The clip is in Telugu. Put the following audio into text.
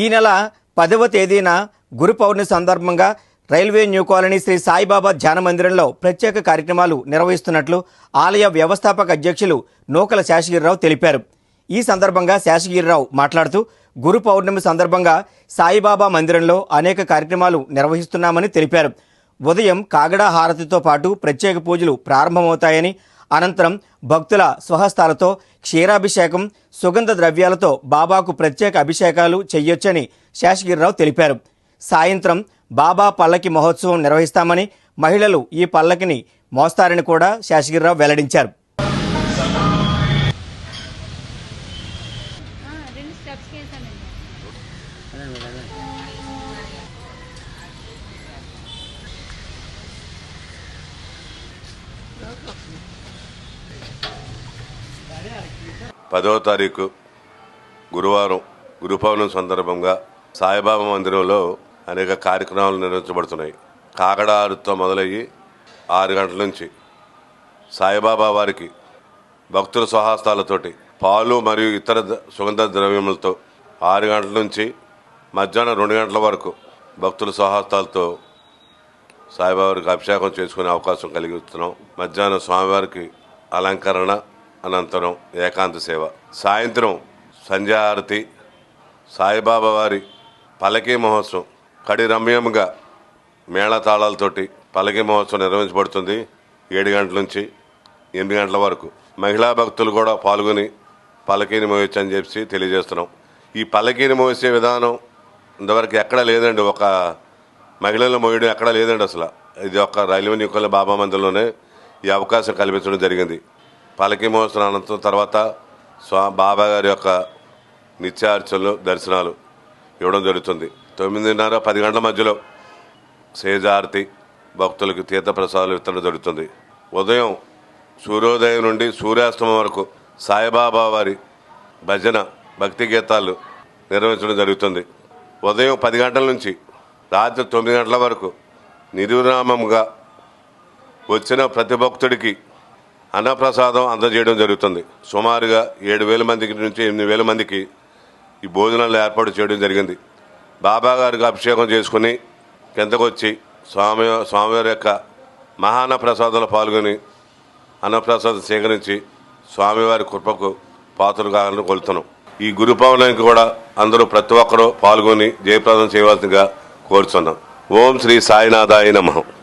ఈ నెల 10వ తేదీన గురు పౌర్ణమి సందర్భంగా railway new colony Shri Saibaba ధ్యాన మందిరంలో ప్రత్యేక కార్యక్రమాలు నిర్వహిస్తున్నట్లు ఆలయ వ్యవస్థాపక అధ్యక్షులు నూకల శేషగిరిరావు తెలిపారు. ఈ సందర్భంగా శేషగిరిరావు మాట్లాడుతూ గురు పౌర్ణమి సందర్భంగా సాయిబాబా మందిరంలో అనేక కార్యక్రమాలు నిర్వహిస్తున్నామని తెలిపారు. ఉదయం కాగడా హారతితో పాటు ప్రత్యేక పూజలు ప్రారంభమవుతాయని, అనంతరం భక్తుల స్వహస్తాలతో క్షీరాభిషేకం, సుగంధ ద్రవ్యాలతో బాబాకు ప్రత్యేక అభిషేకాలు చేయొచ్చని శేషగిరిరావు తెలిపారు. సాయంత్రం బాబా పల్లకి మహోత్సవం నిర్వహిస్తామని, మహిళలు ఈ పల్లకిని మోస్తారని కూడా శేషగిరిరావు వెల్లడించారు. పదవ తారీఖు గురువారం గురు పౌర్ణమి సందర్భంగా సాయిబాబా మందిరంలో అనేక కార్యక్రమాలు నిర్వహించబడుతున్నాయి. కాకడారుతో మొదలయ్యి 6 గంటల నుంచి సాయిబాబా వారికి భక్తుల స్వహస్తాలతోటి పాలు మరియు ఇతర సుగంధ ద్రవ్యములతో 6 గంటల నుంచి మధ్యాహ్నం 2 గంటల వరకు భక్తుల స్వహస్తాలతో సాయిబాబా వారికి అభిషేకం చేసుకునే అవకాశం కలిగిస్తున్నాం. మధ్యాహ్నం స్వామివారికి అలంకరణ, అనంతరం ఏకాంత సేవ. సాయంత్రం సంధ్యాహారతి, సాయిబాబా వారి పల్లకీ మహోత్సవం కడి రమ్యంగా మేళతాళాలతోటి పల్లకీ మహోత్సవం నిర్వహించబడుతుంది. 7 గంటల నుంచి 8 గంటల వరకు మహిళా భక్తులు కూడా పాల్గొని పల్లకీని మోయొచ్చని చెప్పి తెలియజేస్తున్నాం. ఈ పల్లకీని మోసే విధానం ఇంతవరకు ఎక్కడా లేదండి. ఒక మహిళలు మోయడం ఎక్కడా లేదండి. అసలు ఇది ఒక రైల్వే న్యూ కాలనీ బాబా మందిరంలోనే ఈ అవకాశం కల్పించడం జరిగింది. పల్లకీ మహోత్సవం అనంతరం తర్వాత బాబా గారి యొక్క నిత్యార్చనలు, దర్శనాలు ఇవ్వడం జరుగుతుంది. 9:30, 10 గంటల మధ్యలో సేజారతి, భక్తులకు తీర్థప్రసాదాలు విత్తడం జరుగుతుంది. ఉదయం సూర్యోదయం నుండి సూర్యాస్తమం వరకు సాయిబాబా వారి భజన, భక్తి గీతాలు నిర్వహించడం జరుగుతుంది. ఉదయం 10 గంటల నుంచి రాత్రి 9 గంటల వరకు నిర్విరామంగా వచ్చిన ప్రతి భక్తుడికి అన్నప్రసాదం అందజేయడం జరుగుతుంది. సుమారుగా 7,000 మందికి నుంచి 8,000 మందికి ఈ భోజనాలు ఏర్పాటు చేయడం జరిగింది. బాబా గారికి అభిషేకం చేసుకుని కిందకొచ్చి స్వామివారి యొక్క మహాన్న ప్రసాదంలో పాల్గొని అన్నప్రసాదం సేకరించి స్వామివారి కృపకు పాత్రలు కావాలని కోరుతున్నాం. ఈ గురు పౌర్ణమికి కూడా అందరూ ప్రతి ఒక్కరూ పాల్గొని జయప్రదం చేయవలసిందిగా కోరుతున్నాం. ఓం శ్రీ సాయినాథాయ నమః.